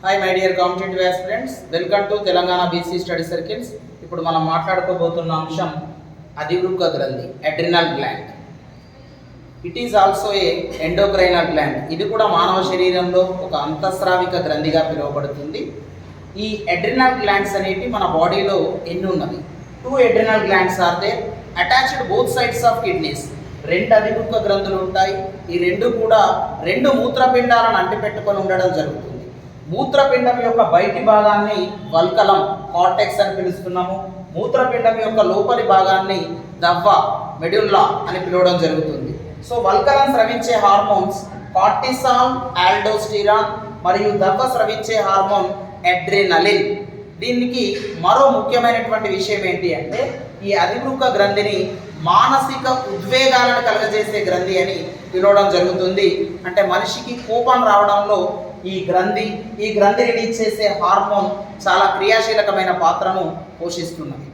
Hi my dear competitive aspirants, welcome to Telangana BC study circles. ఇప్పుడు మనం మాట్లాడుకోబోతున్న అంశం అధివృక్క గ్రంథి, adrenal gland. It is also a endocrinal gland. ఇది కూడా మానవ శరీరంలో ఒక అంతఃస్రావిక గ్రంథిగా పిలువబడుతుంది. ఈ అడ్రినల్ గ్లాండ్స్ అనేవి మన బాడీలో ఎన్ని ఉన్నవి? 2 adrenal glands are there attached both sides of kidneys. 2 అధివృక్క గ్రంథులు ఉంటాయి. ఈ 2 కూడా 2 మూత్రపిండాలను అంటిపెట్టుకొని ఉండడం జరుగుతుంది. మూత్రపిండం యొక్క బయటి భాగాన్ని వల్కలం, కార్టెక్స్ అని పిలుస్తున్నాము. మూత్రపిండం యొక్క లోపలి భాగాన్ని దవ్వ, మెడ్యుల్లా అని పిలవడం జరుగుతుంది. సో వల్కలం స్రవించే హార్మోన్స్ కార్టిసాల్, ఆల్డోస్టిరాన్ మరియు దవ్వ స్రవించే హార్మోన్ అడ్రినలిన్. దీనికి మరో ముఖ్యమైనటువంటి విషయం ఏంటి అంటే, ఈ అధివృక్క గ్రంథిని మానసిక ఉద్వేగాలను కలుగజేసే గ్రంథి అని పిలవడం జరుగుతుంది. అంటే మనిషికి కోపం రావడంలో ఈ గ్రంథి రిలీజ్ చేసే హార్మోన్ చాలా క్రియాశీలకమైన పాత్రను పోషిస్తున్నది.